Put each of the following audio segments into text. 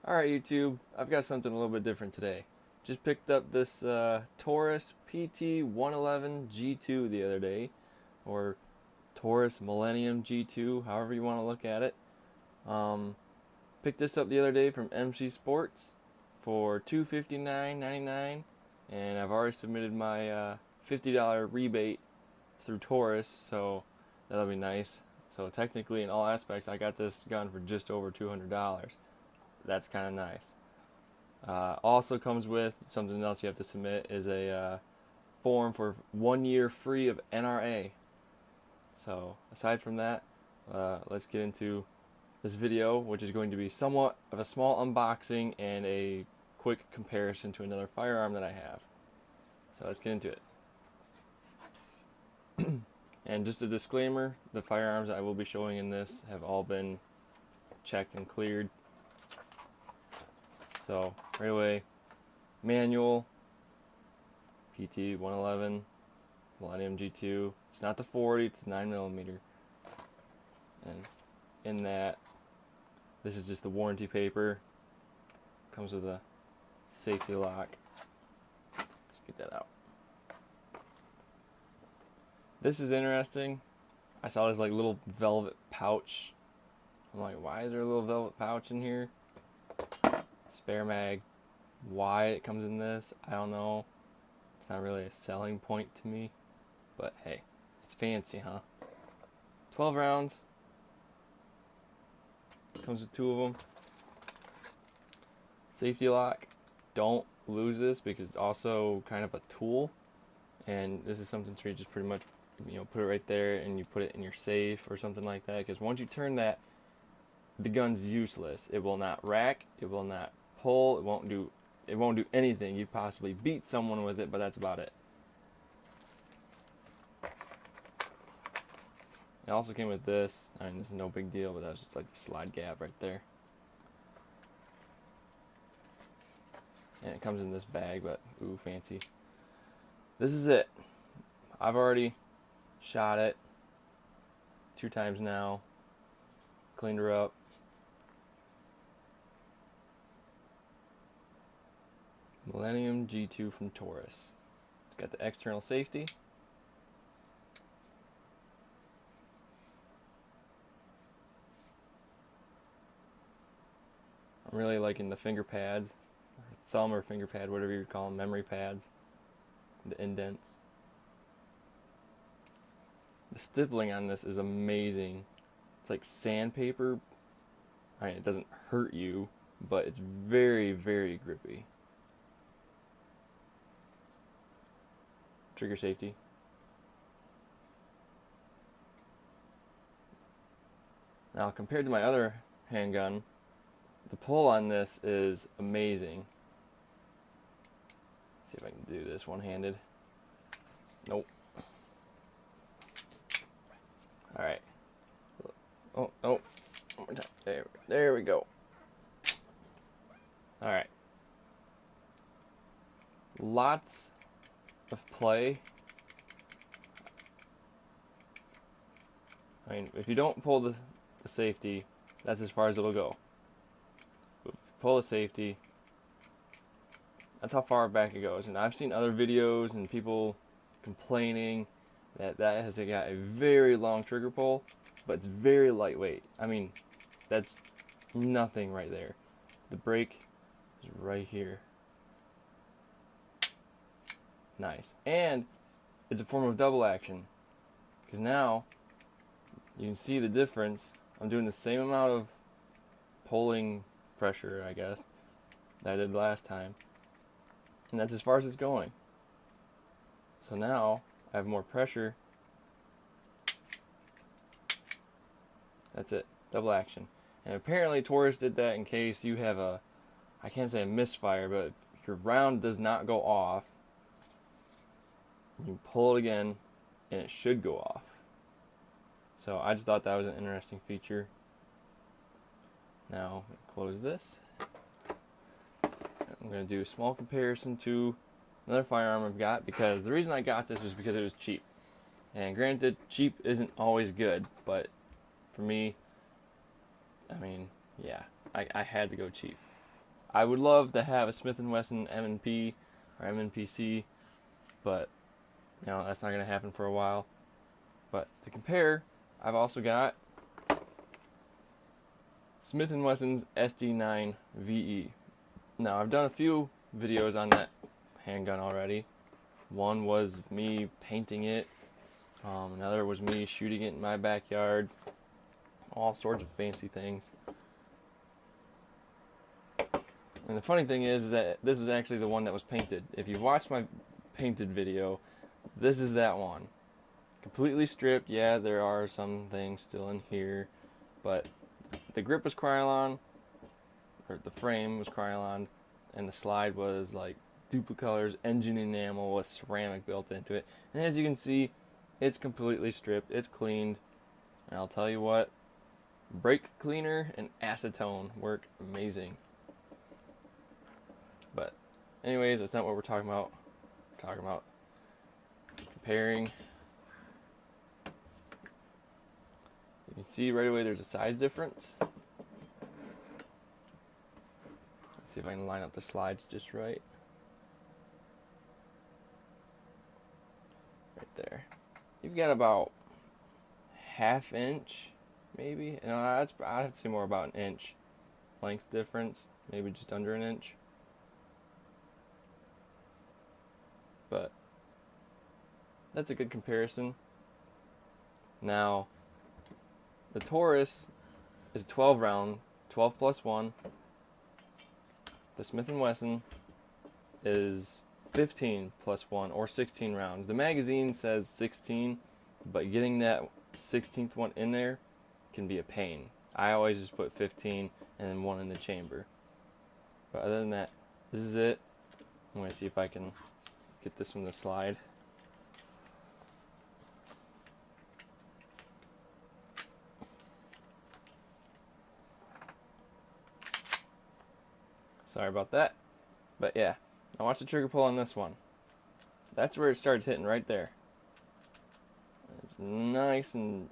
Alright YouTube, I've got something a little bit different today. Just picked up this Taurus PT111 G2 the other day, or Taurus Millennium G2, however you want to look at it. Um, Picked this up the other day from MC Sports for $259.99, and I've already submitted my $50 rebate through Taurus, so that'll be nice. So technically, in all aspects, I got this gun for just over $200. That's kind of nice. Also comes with something else you have to submit is a form for 1 year free of NRA. So aside from that, let's get into this video, which is going to be somewhat of a small unboxing and a quick comparison to another firearm that I have. So let's get into it. And just a disclaimer, the firearms I will be showing in this have all been checked and cleared. So right away, manual, PT111, Millennium G2. It's not the 40, it's 9mm. And in that, this is just the warranty paper. Comes with a safety lock. Let's get that out. This is interesting. I saw this like little velvet pouch. I'm like, why is there a little velvet pouch in here? Spare mag. Why it comes in this, I don't know. It's not really a selling point to me, but hey, it's fancy, huh? 12 rounds. Comes with 2 of them. Safety lock. Don't lose this because it's also kind of a tool, and this is something to just pretty much, put it right there and you put it in your safe or something like that. Because once you turn that, the gun's useless. It will not rack. It will not pull. It won't do anything. You possibly beat someone with it, but that's about it. It also came with this. I mean, this is no big deal, but that's just like the slide gap right there. And it comes in this bag, but ooh, fancy. This is it. I've already shot it 2 times now. Cleaned her up. Millennium G2 from Taurus. It's got the external safety. I'm really liking the finger pads, or thumb or finger pad, whatever you call them, memory pads, the indents. The stippling on this is amazing. It's like sandpaper. I mean, it doesn't hurt you, but it's very, very grippy. Trigger safety. Now, compared to my other handgun, the pull on this is amazing. Let's see if I can do this one-handed. Nope. Alright. Oh, one more time. There we go. Alright. Lots of play. I mean, if you don't pull the safety, that's as far as it'll go. But if you pull the safety, that's how far back it goes. And I've seen other videos and people complaining that has got a very long trigger pull, but it's very lightweight. I mean, that's nothing right there. The brake is right here. Nice. And it's a form of double action, because now you can see the difference. I'm doing the same amount of pulling pressure, I guess, that I did last time, and that's as far as it's going. So now I have more pressure. That's it, double action. And apparently Taurus did that in case you have I can't say a misfire, but if your round does not go off, you pull it again and it should go off. So I just thought that was an interesting feature. Now, close this. I'm going to do a small comparison to another firearm I've got, because the reason I got this is because it was cheap. And granted, cheap isn't always good, but for me, I mean, yeah, I had to go cheap. I would love to have a Smith & Wesson M&P or M&PC, but that's not going to happen for a while. But to compare, I've also got Smith & Wesson's SD9 VE. Now, I've done a few videos on that handgun already. One was me painting it. Another was me shooting it in my backyard. All sorts of fancy things. And the funny thing is that this is actually the one that was painted. If you watched my painted video, this is that one. Completely stripped. Yeah, there are some things still in here, but the grip was Krylon, or the frame was Krylon, and the slide was like Duplicolor's engine enamel with ceramic built into it. And as you can see, it's completely stripped. It's cleaned. And I'll tell you what, brake cleaner and acetone work amazing. But anyways, that's not what we're talking about. We're talking about comparing. You can see right away there's a size difference. Let's see if I can line up the slides just right. Right there. You've got about ½ inch, maybe. No, I'd have to say more about an inch length difference, maybe just under an inch. But that's a good comparison. Now, the Taurus is 12 round, 12 plus 1. The Smith & Wesson is 15 plus 1, or 16 rounds. The magazine says 16, but getting that 16th one in there can be a pain. I always just put 15 and then one in the chamber. But other than that, this is it. I'm going to see if I can get this one to slide. Sorry about that. But yeah, now watch the trigger pull on this one. That's where it starts hitting, right there. It's nice and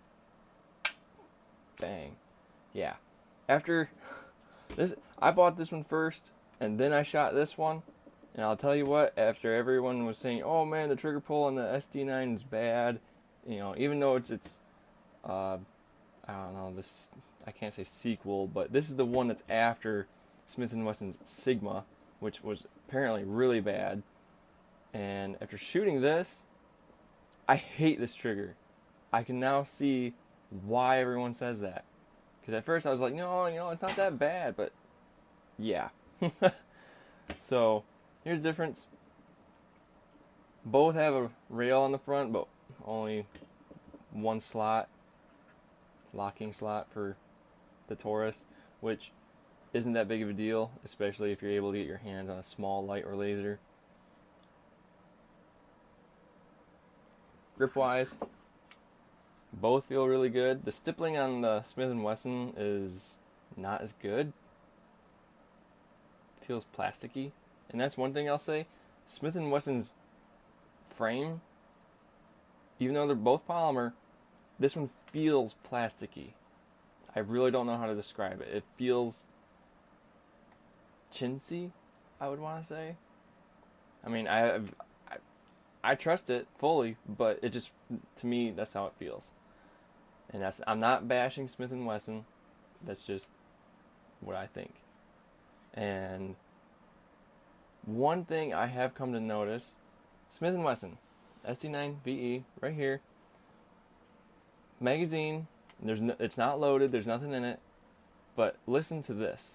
bang. Yeah. After this, I bought this one first, and then I shot this one. And I'll tell you what, after everyone was saying, oh man, the trigger pull on the SD9 is bad, even though it's I don't know, this, I can't say sequel, but this is the one that's after Smith & Wesson's Sigma, which was apparently really bad. And after shooting this, I hate this trigger. I can now see why everyone says that. Because at first I was like, no, it's not that bad, but yeah. So, here's the difference. Both have a rail on the front, but only one slot, locking slot for the Taurus, which isn't that big of a deal, especially if you're able to get your hands on a small light or laser. Grip-wise, both feel really good. The stippling on the Smith & Wesson is not as good. It feels plasticky. And that's one thing I'll say. Smith & Wesson's frame, even though they're both polymer, this one feels plasticky. I really don't know how to describe it. It feels chintzy, I would want to say. I mean, I trust it fully, but it just, to me, that's how it feels. And I'm not bashing Smith & Wesson. That's just what I think. And one thing I have come to notice, Smith & Wesson, SD9 VE, right here. Magazine, it's not loaded, there's nothing in it. But listen to this.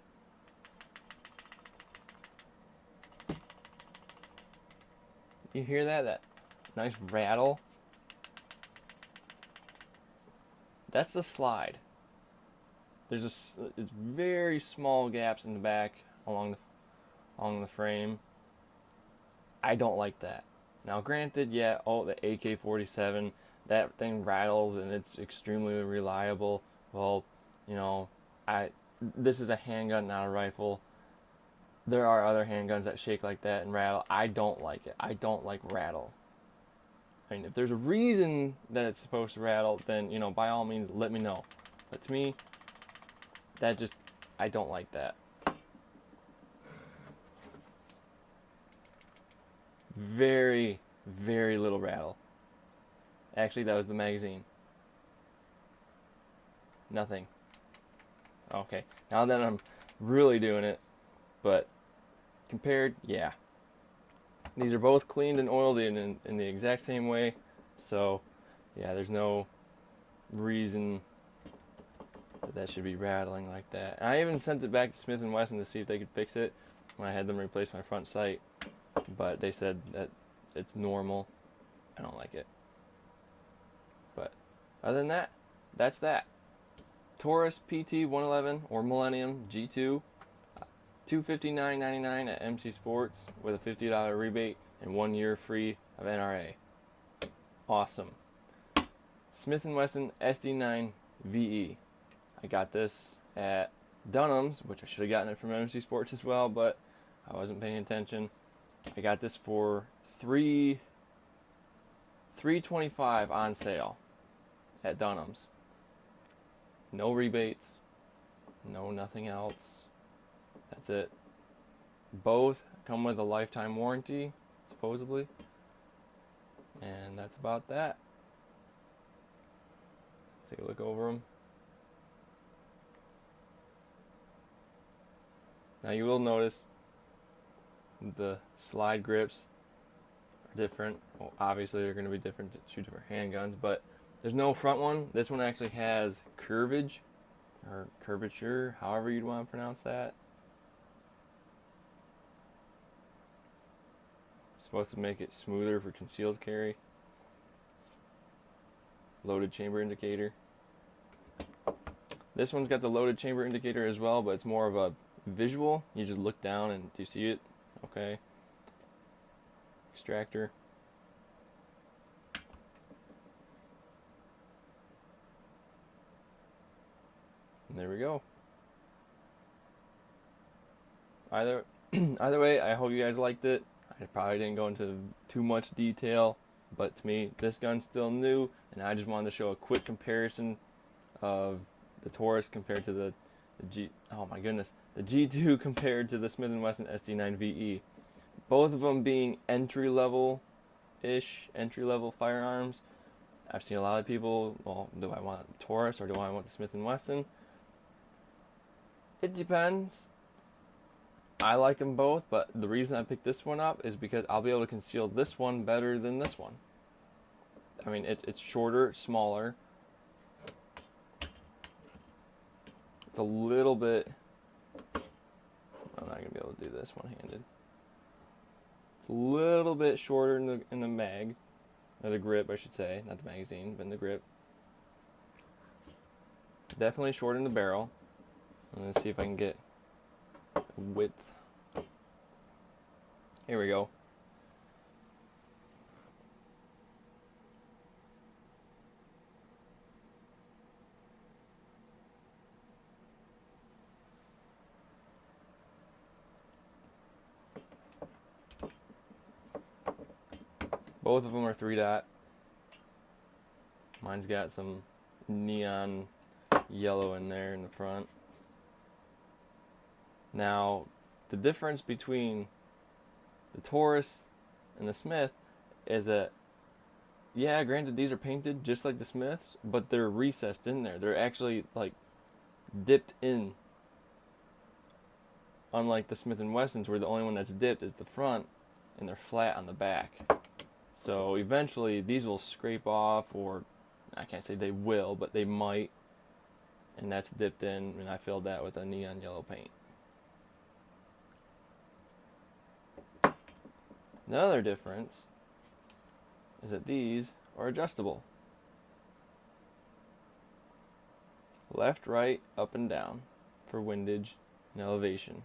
You hear that? That nice rattle? That's the slide. It's very small gaps in the back along the frame. I don't like that. Now granted, yeah, the AK-47, that thing rattles and it's extremely reliable. Well, this is a handgun, not a rifle. There are other handguns that shake like that and rattle. I don't like it. I don't like rattle. I mean, if there's a reason that it's supposed to rattle, then, by all means, let me know. But to me, I don't like that. very little rattle. Actually, that was the magazine. Nothing. Okay, now that I'm really doing it, but compared, yeah. These are both cleaned and oiled in the exact same way, so yeah, there's no reason that should be rattling like that. And I even sent it back to Smith & Wesson to see if they could fix it when I had them replace my front sight, but they said that it's normal. I don't like it. But other than that, that's that. Taurus PT111 or Millennium G2, $259.99 at MC Sports with a $50 rebate and 1 year free of NRA. Awesome. Smith & Wesson SD9 VE. I got this at Dunham's, which I should have gotten it from MC Sports as well, but I wasn't paying attention. I got this for $325 on sale at Dunham's. No rebates, no nothing else. That's it. Both come with a lifetime warranty, supposedly. And that's about that. Take a look over them. Now you will notice the slide grips are different. Well, obviously they're going to be different to two different handguns, but there's no front one. This one actually has curvage, or curvature, however you'd want to pronounce that. It's supposed to make it smoother for concealed carry. Loaded chamber indicator. This one's got the loaded chamber indicator as well, but it's more of a visual. You just look down and do you see it? Okay. Extractor. And there we go. Either way, I hope you guys liked it. I probably didn't go into too much detail, but to me, this gun's still new, and I just wanted to show a quick comparison of the Taurus compared to the G2 compared to the Smith & Wesson SD9 VE. Both of them being entry-level firearms. I've seen a lot of people, well, do I want the Taurus or do I want the Smith & Wesson? It depends. I like them both, but the reason I picked this one up is because I'll be able to conceal this one better than this one. I mean, it's shorter, smaller. It's a little bit... I'm not going to be able to do this one-handed. It's a little bit shorter in the mag, or the grip, I should say. Not the magazine, but in the grip. Definitely shorter in the barrel. I'm going to see if I can get width. Here we go. Both of them are 3-dot. Mine's got some neon yellow in there in the front. Now, the difference between the Taurus and the Smith is that, yeah, granted these are painted just like the Smiths, but they're recessed in there. They're actually like dipped in. Unlike the Smith & Wessons, where the only one that's dipped is the front, and they're flat on the back. So eventually these will scrape off, or I can't say they will, but they might. And that's dipped in, and I filled that with a neon yellow paint. Another difference is that these are adjustable. Left, right, up, and down for windage and elevation.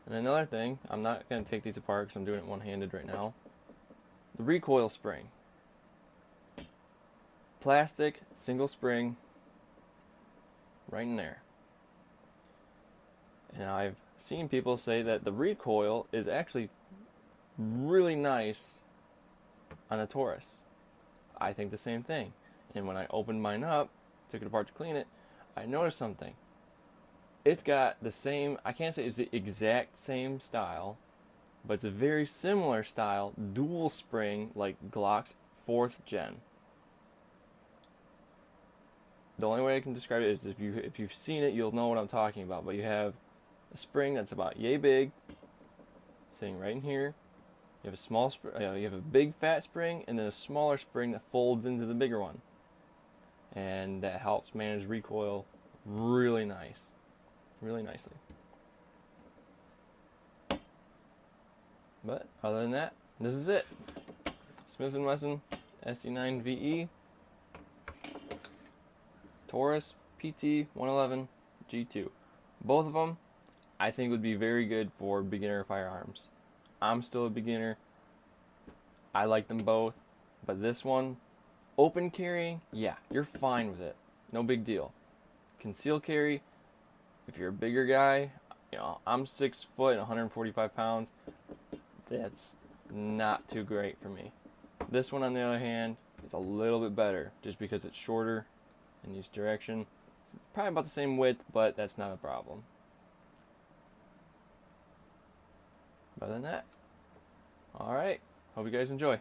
And another thing, I'm not going to take these apart because I'm doing it one-handed right now. The recoil spring. Plastic, single spring, right in there. And I've seen people say that the recoil is actually really nice on a Taurus. I think the same thing. And when I opened mine up, took it apart to clean it, I noticed something. It's got the same, I can't say it's the exact same style, but it's a very similar style dual spring like Glock's 4th gen. The only way I can describe it is if you've seen it, you'll know what I'm talking about. But you have a spring that's about yay big, sitting right in here. You have you have a big fat spring, and then a smaller spring that folds into the bigger one, and that helps manage recoil really nicely. But other than that, this is it. Smith & Wesson SC9VE Taurus PT111 G2. Both of them, I think, would be very good for beginner firearms. I'm still a beginner. I like them both, but this one, open carrying, yeah, you're fine with it. No big deal. Conceal carry, if you're a bigger guy, I'm 6 foot and 145 pounds. That's not too great for me. This one, on the other hand, is a little bit better just because it's shorter in each direction. It's probably about the same width, but that's not a problem. Other than that, alright, hope you guys enjoy.